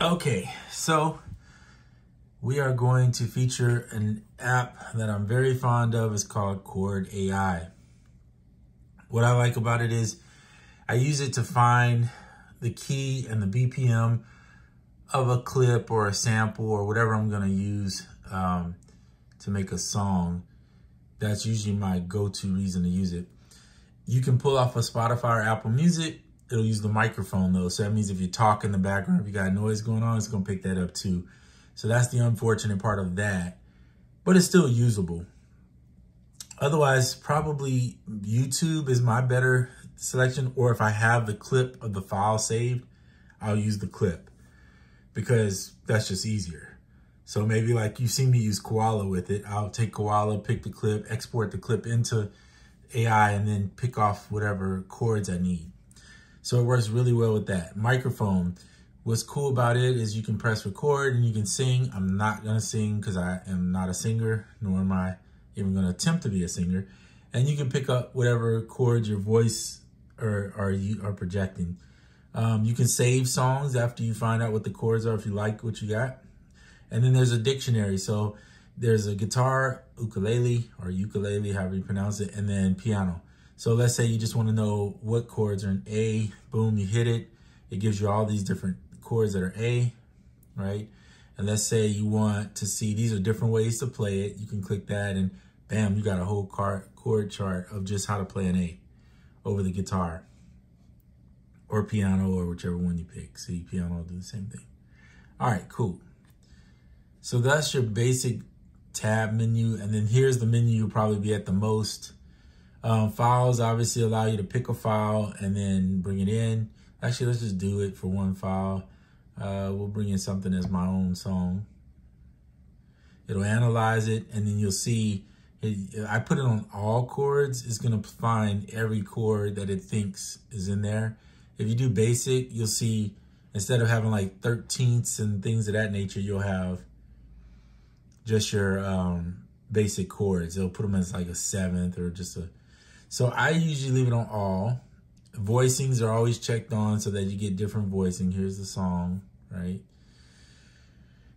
Okay, so we are going to feature an app that I'm very fond of. It's called Chord AI. What I like about it is I use it to find the key and the BPM of a clip or a sample or whatever I'm going to use to make a song. That's usually my go-to reason to use it. You can pull off a Spotify or Apple Music. It'll use the microphone though. So that means if you talk in the background, if you got noise going on, it's going to pick that up too. So that's the unfortunate part of that, but it's still usable. Otherwise, probably YouTube is my better selection. Or if I have the clip of the file saved, I'll use the clip because that's just easier. So maybe like you see me use Koala with it. I'll take Koala, pick the clip, export the clip into AI, and then pick off whatever chords I need. So it works really well with that. Microphone. What's cool about it is you can press record and you can sing. I'm not going to sing because I am not a singer, nor am I even going to attempt to be a singer. And you can pick up whatever chords your voice are projecting. You can save songs after you find out what the chords are if you like what you got. And then there's a dictionary. So there's a guitar, ukulele, or ukulele, however you pronounce it, and then piano. So let's say you just want to know what chords are in A. Boom, you hit it. It gives you all these different chords that are A, right? And let's say you want to see, these are different ways to play it. You can click that and bam, you got a whole chord chart of just how to play an A over the guitar or piano or whichever one you pick. See, piano will do the same thing. All right, cool. So that's your basic tab menu. And then here's the menu you'll probably be at the most. Files obviously allow you to pick a file and then bring it in. Actually, let's just do it for one file. We'll bring in something as my own song. It'll analyze it, and then you'll see, I put it on all chords. It's gonna find every chord that it thinks is in there. If you do basic, you'll see, instead of having like 13ths and things of that nature, you'll have just your basic chords. It'll put them as like a 7th or just a, so I usually leave it on all. Voicings are always checked on so that you get different voicing. Here's the song, right?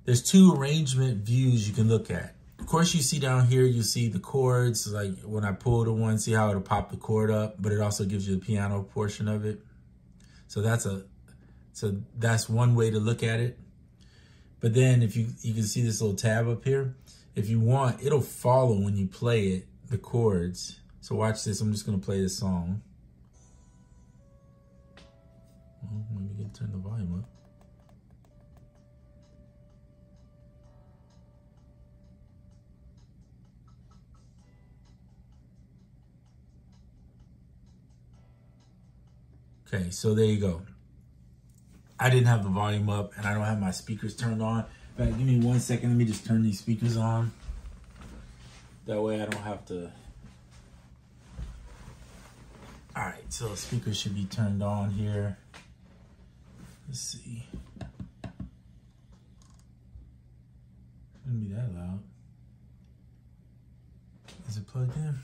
There's 2 arrangement views you can look at. Of course, you see down here, you see the chords. Like when I pull the one, see how it'll pop the chord up, but it also gives you the piano portion of it. So that's one way to look at it. But then if you can see this little tab up here, if you want, it'll follow when you play it, the chords. So watch this, I'm just gonna play this song. Well, maybe you can turn the volume up. Okay, so there you go. I didn't have the volume up and I don't have my speakers turned on. In fact, give me 1 second, let me just turn these speakers on. That way I don't have to. All right, so the speakers should be turned on here. Let's see. Shouldn't be that loud. Is it plugged in?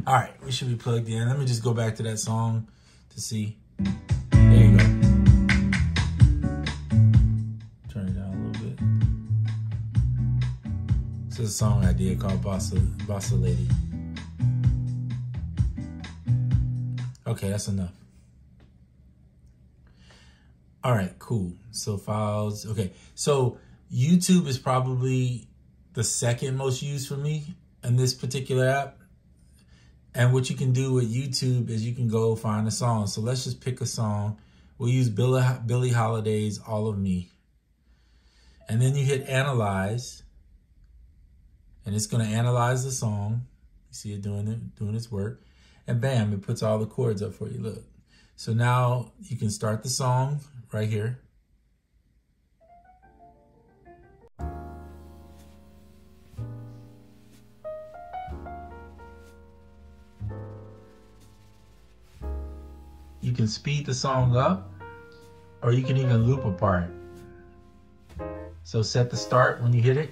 All right, we should be plugged in. Let me just go back to that song to see. There you go. Turn it down a little bit. This is a song I did called Bossa Lady. Okay, that's enough. All right, cool. So files, okay. So YouTube is probably the second most used for me in this particular app. And what you can do with YouTube is you can go find a song. So let's just pick a song. We'll use Billie Holiday's All of Me. And then you hit analyze. And it's gonna analyze the song. You see it doing its work. And bam, it puts all the chords up for you, look. So now you can start the song right here. You can speed the song up, or you can even loop a part. So set the start when you hit it.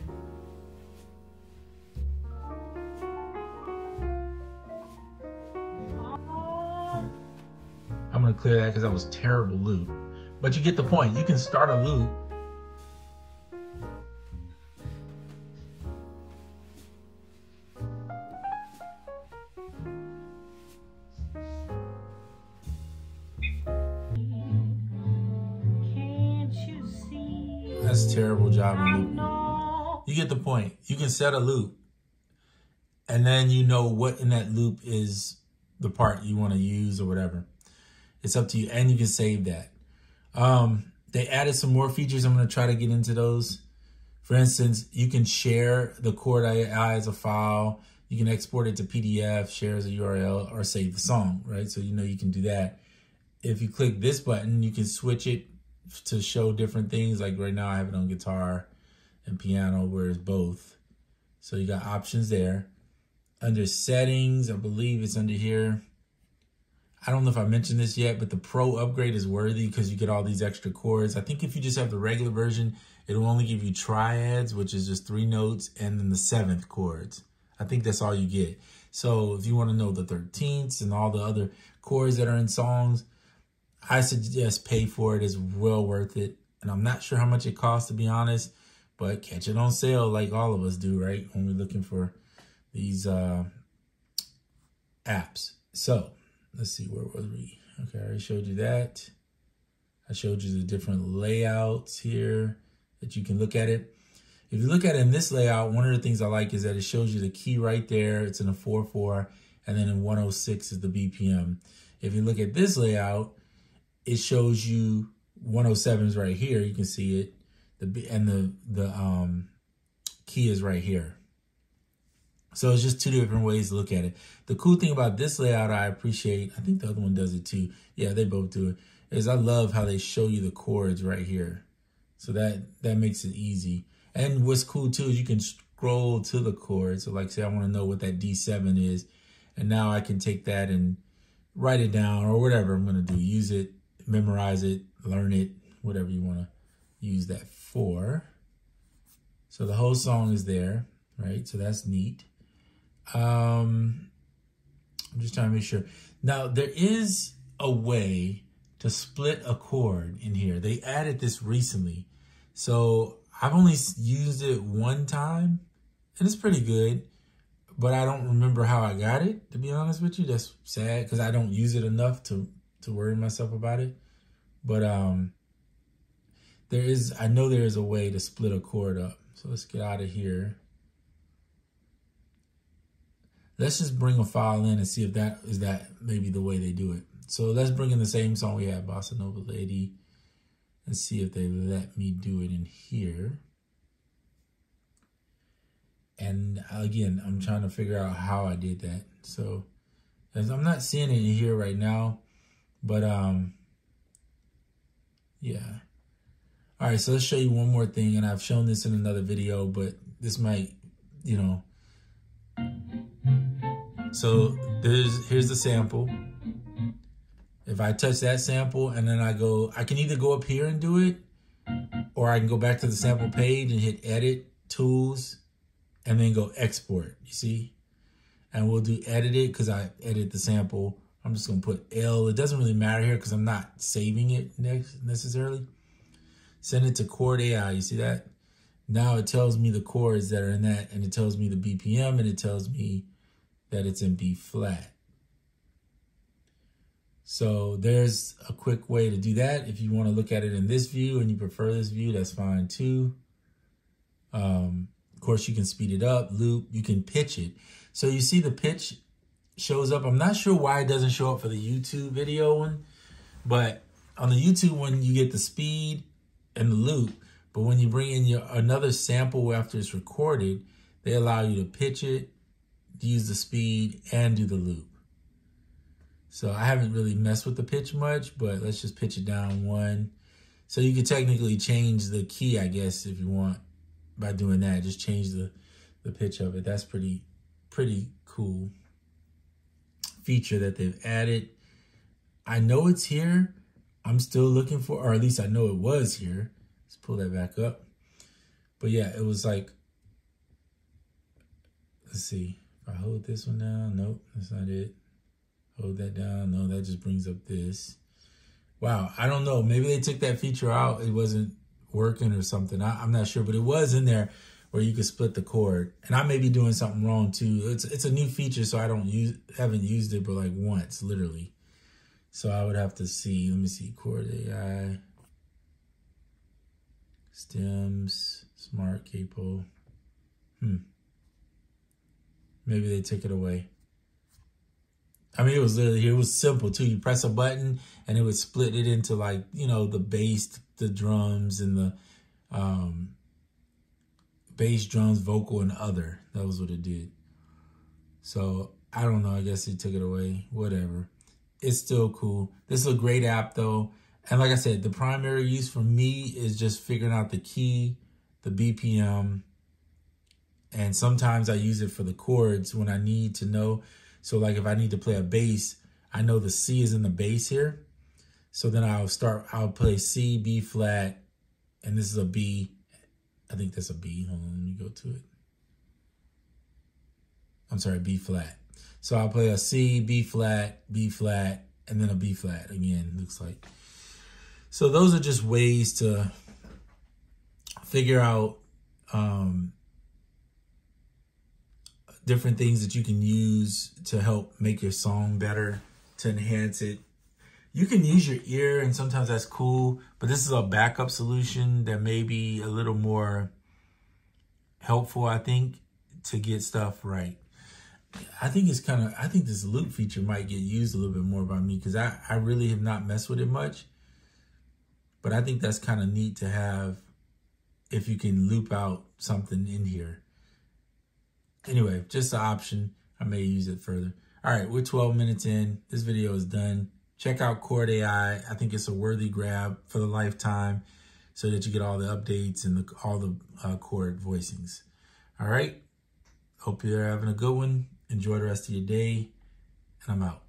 I'm gonna clear that because that was terrible loop. But you get the point. You can start a loop. That's a terrible job of looping. You get the point. You can set a loop, and then you know what in that loop is the part you want to use or whatever. It's up to you, and you can save that. They added some more features. I'm going to try to get into those. For instance, you can share the Chord AI as a file. You can export it to PDF, share as a URL, or save the song, right? So you know you can do that. If you click this button, you can switch it to show different things. Like right now I have it on guitar and piano, where it's both. So you got options there. Under settings, I believe it's under here. I don't know if I mentioned this yet, but the Pro upgrade is worthy because you get all these extra chords. I think if you just have the regular version, it'll only give you triads, which is just 3 notes, and then the 7th chords. I think that's all you get. So if you want to know the 13ths and all the other chords that are in songs, I suggest pay for it. It's well worth it. And I'm not sure how much it costs, to be honest, but catch it on sale like all of us do, right? When we're looking for these apps. So let's see, where was we? Okay, I already showed you that. I showed you the different layouts here that you can look at it. If you look at it in this layout, one of the things I like is that it shows you the key right there. It's in a 4/4, and then in 106 is the BPM. If you look at this layout, it shows you 107 is right here. You can see it. The key is right here. So it's just 2 different ways to look at it. The cool thing about this layout I appreciate, I think the other one does it too. Yeah, they both do it, is I love how they show you the chords right here. So that makes it easy. And what's cool too is you can scroll to the chords. So like say I want to know what that D7 is. And now I can take that and write it down or whatever I'm going to do. Use it, memorize it, learn it, whatever you want to use that for. So the whole song is there, right? So that's neat. I'm just trying to make sure. Now, there is a way to split a chord in here. They added this recently. So I've only used it one time, and it's pretty good, but I don't remember how I got it, to be honest with you. That's sad, because I don't use it enough to worry myself about it. But I know there is a way to split a chord up. So let's get out of here. Let's just bring a file in and see if that is maybe the way they do it. So let's bring in the same song we had, Bossa Nova Lady, and see if they let me do it in here. And again, I'm trying to figure out how I did that. So as I'm not seeing it in here right now, but yeah. All right, so let's show you one more thing, and I've shown this in another video, but this might, you know. So here's the sample. If I touch that sample and then I can either go up here and do it, or I can go back to the sample page and hit edit, tools, and then go export, you see? And we'll do edit it because I edit the sample. I'm just gonna put L. It doesn't really matter here because I'm not saving it necessarily. Send it to Chord AI, you see that? Now it tells me the chords that are in that, and it tells me the BPM, and it tells me that it's in B flat. So there's a quick way to do that. If you want to look at it in this view and you prefer this view, that's fine too. Of course, you can speed it up, loop, you can pitch it. So you see the pitch shows up. I'm not sure why it doesn't show up for the YouTube video one, but on the YouTube one, you get the speed and the loop. But when you bring in another sample after it's recorded, they allow you to pitch it, use the speed, and do the loop. So I haven't really messed with the pitch much, but let's just pitch it down 1. So you can technically change the key, I guess, if you want, by doing that. Just change the pitch of it. That's pretty cool feature that they've added. I know it's here. I'm still looking for, or at least I know it was here. Let's pull that back up. But yeah, it was like, let's see. If I hold this one down, nope, that's not it. Hold that down, no, that just brings up this. Wow, I don't know. Maybe they took that feature out. It wasn't working or something. I'm not sure, but it was in there where you could split the chord. And I may be doing something wrong too. It's a new feature, so I haven't used it but like once, literally. So I would have to see. Let me see. Chord AI, stems, smart capo. Maybe they took it away. I mean, it was simple too. You press a button and it would split it into like, you know, the bass, the drums, and the bass, drums, vocal, and other. That was what it did. So I don't know. I guess they took it away. Whatever. It's still cool. This is a great app though. And like I said, the primary use for me is just figuring out the key, the BPM, and sometimes I use it for the chords when I need to know. So like if I need to play a bass, I know the C is in the bass here. So then I'll play C, B flat, and this is a B. I think that's a B. Hold on, let me go to it. I'm sorry, B flat. So I'll play a C, B flat, and then a B flat again, looks like. So those are just ways to figure out different things that you can use to help make your song better, to enhance it. You can use your ear, and sometimes that's cool, but this is a backup solution that may be a little more helpful, I think, to get stuff right. I think this loop feature might get used a little bit more by me because I really have not messed with it much. But I think that's kind of neat to have if you can loop out something in here. Anyway, just an option. I may use it further. All right, we're 12 minutes in. This video is done. Check out Chord AI. I think it's a worthy grab for the lifetime so that you get all the updates and all the chord voicings. All right. Hope you're having a good one. Enjoy the rest of your day, and I'm out.